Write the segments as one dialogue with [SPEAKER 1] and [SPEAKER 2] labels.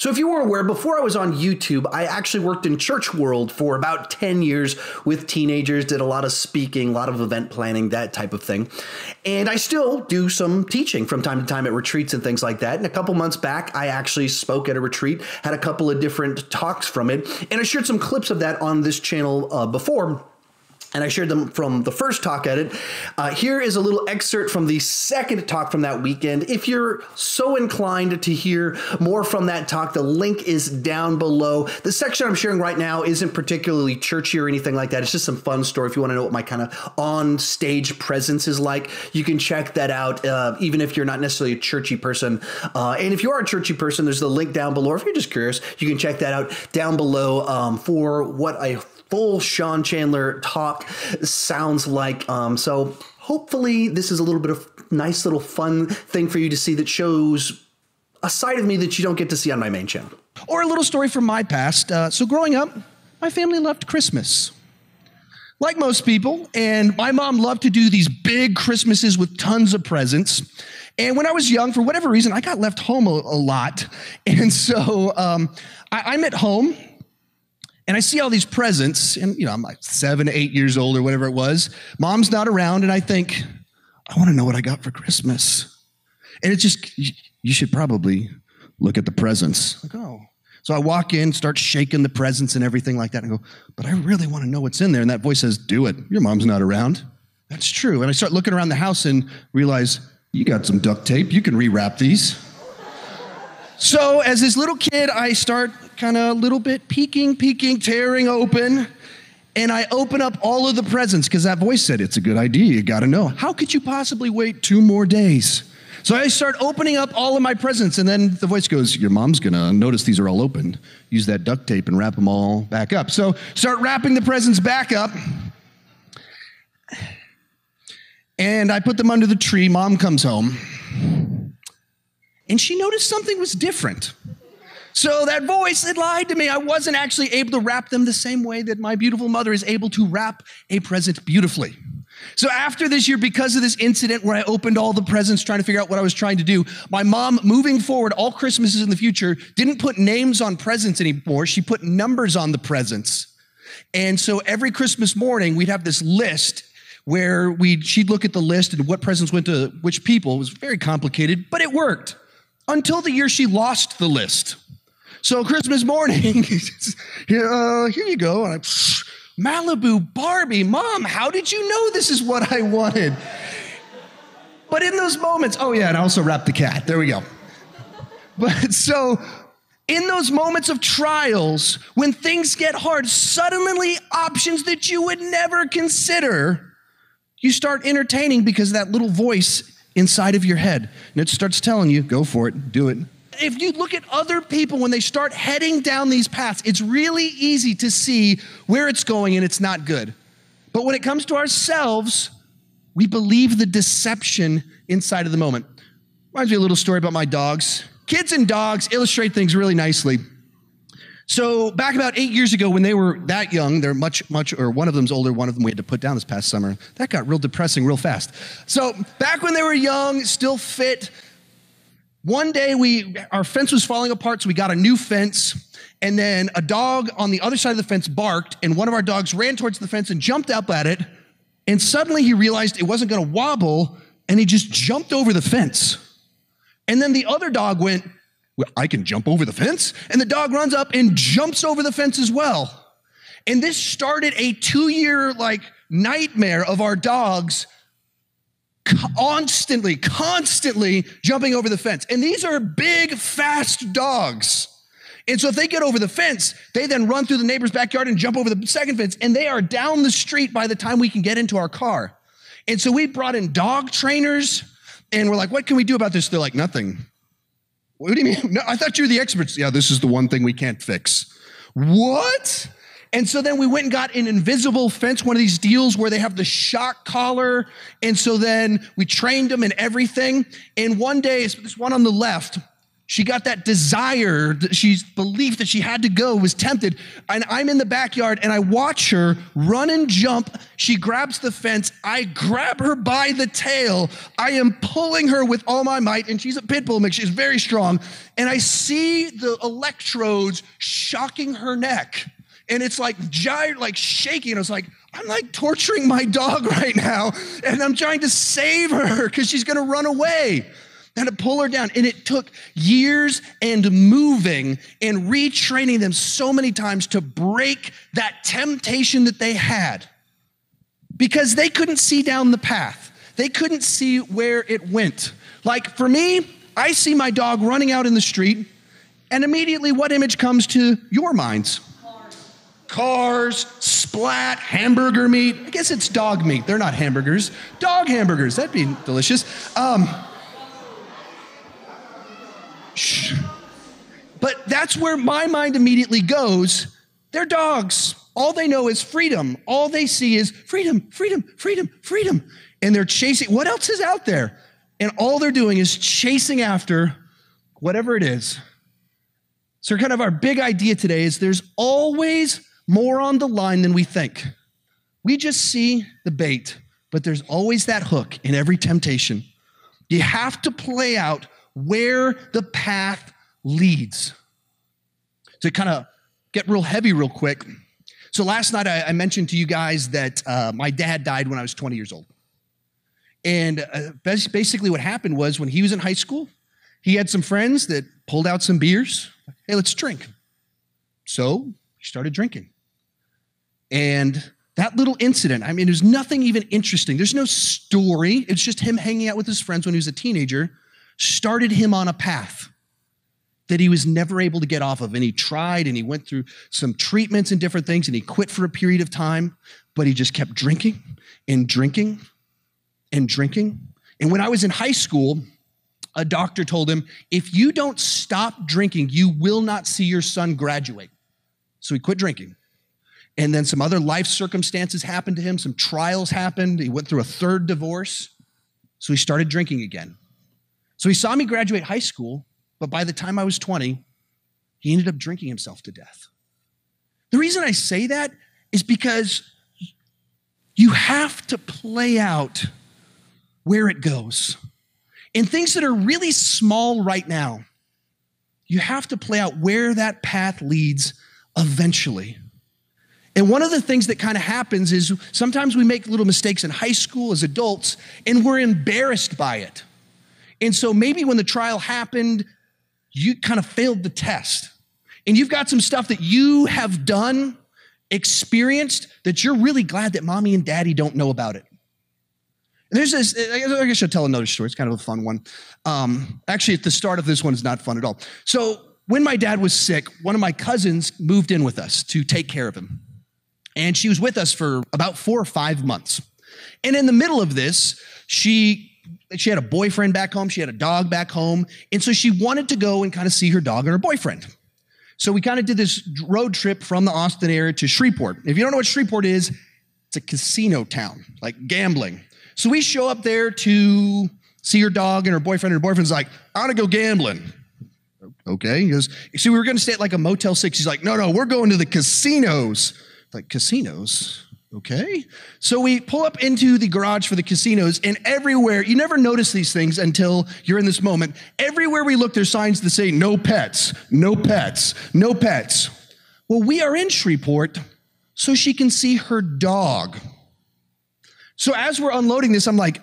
[SPEAKER 1] So if you weren't aware, before I was on YouTube, I actually worked in church world for about 10 years with teenagers, did a lot of speaking, a lot of event planning, that type of thing. And I still do some teaching from time to time at retreats and things like that. And a couple months back, I actually spoke at a retreat, had a couple of different talks from it, and I shared some clips of that on this channel before. And I shared them from the first talk at it. Here is a little excerpt from the second talk from that weekend. If you're so inclined to hear more from that talk, the link is down below. The section I'm sharing right now isn't particularly churchy or anything like that. It's just some fun story. If you want to know what my kind of on-stage presence is like, you can check that out, even if you're not necessarily a churchy person. And if you are a churchy person, there's the link down below. If you're just curious, you can check that out down below for what I full Sean Chandler talk sounds like. So hopefully this is a little bit of nice little fun thing for you to see that shows a side of me that you don't get to see on my main channel.
[SPEAKER 2] Or a little story from my past. So growing up, my family loved Christmas. Like most people, and my mom loved to do these big Christmases with tons of presents. And when I was young, for whatever reason, I got left home a lot. And so I'm at home, and I see all these presents, and I'm like 7, 8 years old or whatever it was. Mom's not around, and I think, I want to know what I got for Christmas. And it's just, you should probably look at the presents. Like, oh. So I walk in, start shaking the presents and everything like that, and I go, but I really want to know what's in there. And that voice says, do it. Your mom's not around. That's true. And I start looking around the house and realize, you got some duct tape. You can rewrap these. So as this little kid, I start kind of a little bit peeking, tearing open, and I open up all of the presents because that voice said, it's a good idea, you got to know. How could you possibly wait 2 more days? So I start opening up all of my presents, and then the voice goes, your mom's going to notice these are all open. Use that duct tape and wrap them all back up. So start wrapping the presents back up, and I put them under the tree. Mom comes home, and she noticed something was different. So that voice had lied to me. I wasn't actually able to wrap them the same way that my beautiful mother is able to wrap a present beautifully. So after this year, because of this incident where I opened all the presents trying to figure out what I was trying to do, my mom, moving forward, all Christmases in the future, didn't put names on presents anymore. She put numbers on the presents. And so every Christmas morning, we'd have this list where she'd look at the list and what presents went to which people. It was very complicated, but it worked until the year she lost the list. So Christmas morning, here you go. And Malibu Barbie, Mom, how did you know this is what I wanted? But in those moments, oh yeah, and I also wrapped the cat. There we go. But so in those moments of trials, when things get hard, suddenly options that you would never consider, you start entertaining because that little voice inside of your head, and it starts telling you, go for it, do it. If you look at other people when they start heading down these paths, it's really easy to see where it's going and it's not good. But when it comes to ourselves, we believe the deception inside of the moment. Reminds me of a little story about my dogs. Kids and dogs illustrate things really nicely. So back about 8 years ago when they were that young, they're much, or one of them's older, one of them we had to put down this past summer. That got real depressing real fast. So back when they were young, still fit, one day our fence was falling apart, so we got a new fence, and then a dog on the other side of the fence barked, and one of our dogs ran towards the fence and jumped up at it, and suddenly he realized it wasn't going to wobble, and he just jumped over the fence. And then the other dog went, well, I can jump over the fence? And the dog runs up and jumps over the fence as well. And this started a 2-year nightmare of our dogs constantly jumping over the fence. And these are big, fast dogs. And so if they get over the fence, they then run through the neighbor's backyard and jump over the second fence, and they are down the street by the time we can get into our car. And so we brought in dog trainers, and we're like, what can we do about this? They're like, nothing. What do you mean? No, I thought you were the experts. Yeah, this is the one thing we can't fix. What? And so then we went and got an invisible fence, one of these deals where they have the shock collar. And so then we trained them and everything. And one day, this one on the left She got that desire, she's belief that she had to go, was tempted. And I'm in the backyard and I watch her run and jump. She grabs the fence. I grab her by the tail. I am pulling her with all my might, and she's a pit bull mix. She's very strong. And I see the electrodes shocking her neck. And it's like giant, like shaking. I was like, I'm like torturing my dog right now. And I'm trying to save her because she's going to run away. I had to pull her down. And it took years and moving and retraining them so many times to break that temptation that they had, because they couldn't see down the path. They couldn't see where it went. Like for me, I see my dog running out in the street, and immediately what image comes to your minds? Cars, splat, hamburger meat. I guess it's dog meat. They're not hamburgers. Dog hamburgers. That'd be delicious. But that's where my mind immediately goes. They're dogs. All they know is freedom. All they see is freedom, freedom, freedom, freedom. And they're chasing. What else is out there? And all they're doing is chasing after whatever it is. So kind of our big idea today is there's always more on the line than we think. We just see the bait, but there's always that hook in every temptation. You have to play out where the path leads. To kind of get real heavy real quick. So last night I mentioned to you guys that my dad died when I was 20 years old. And basically what happened was when he was in high school, he had some friends that pulled out some beers. Hey, let's drink. So he started drinking. And that little incident, I mean, there's nothing even interesting. There's no story. It's just him hanging out with his friends when he was a teenager, started him on a path that he was never able to get off of. And he tried and he went through some treatments and different things and he quit for a period of time, but he just kept drinking and drinking and drinking. And when I was in high school, a doctor told him, if you don't stop drinking, you will not see your son graduate. So he quit drinking. And then some other life circumstances happened to him. Some trials happened. He went through a third divorce. So he started drinking again. So he saw me graduate high school, but by the time I was 20, he ended up drinking himself to death. The reason I say that is because you have to play out where it goes. In things that are really small right now, you have to play out where that path leads eventually. And one of the things that kind of happens is sometimes we make little mistakes in high school as adults, and we're embarrassed by it. And so maybe when the trial happened, you kind of failed the test. And you've got some stuff that you have done, experienced, that you're really glad that mommy and daddy don't know about it. And there's this, I guess I'll tell another story. It's kind of a fun one. Actually, at the start of this one is not fun at all. So when my dad was sick, one of my cousins moved in with us to take care of him. And she was with us for about 4 or 5 months. And in the middle of this, she had a boyfriend back home. She had a dog back home. And so she wanted to go and kind of see her dog and her boyfriend. So we kind of did this road trip from the Austin area to Shreveport. If you don't know what Shreveport is, it's a casino town, like gambling. So we show up there to see her dog and her boyfriend. Her boyfriend's like, I want to go gambling. Okay. He goes, so we were going to stay at like a Motel 6. He's like, no, we're going to the casinos. Like, casinos? Okay. So we pull up into the garage for the casinos, and everywhere, you never notice these things until you're in this moment. Everywhere we look, there's signs that say, no pets, no pets, no pets. Well, we are in Shreveport, so she can see her dog. So as we're unloading this, I'm like,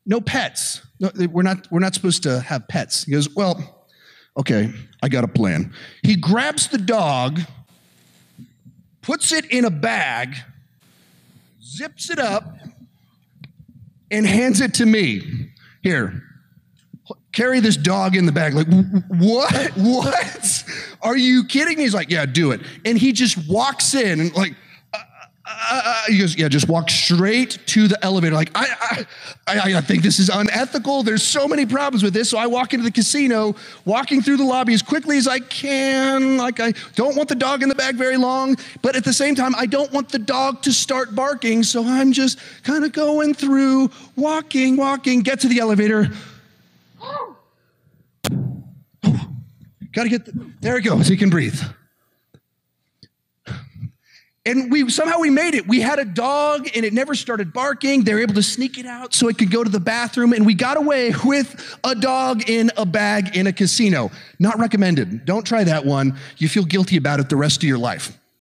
[SPEAKER 2] no pets. No, we're not supposed to have pets. He goes, well, okay, I got a plan. He grabs the dog, puts it in a bag, zips it up, and hands it to me. Here, carry this dog in the bag. Like, what? What? Are you kidding me? He's like, yeah, do it. And he just walks in and like, he goes, yeah, just walk straight to the elevator. Like, I think this is unethical. There's so many problems with this. So I walk into the casino, walking through the lobby as quickly as I can. Like, I don't want the dog in the bag very long, but at the same time, I don't want the dog to start barking. So I'm just kind of going through, walking, get to the elevator. Gotta get, there it goes, he can breathe. And somehow we made it. We had a dog and it never started barking. They were able to sneak it out so it could go to the bathroom. And we got away with a dog in a bag in a casino. Not recommended. Don't try that one. You feel guilty about it the rest of your life.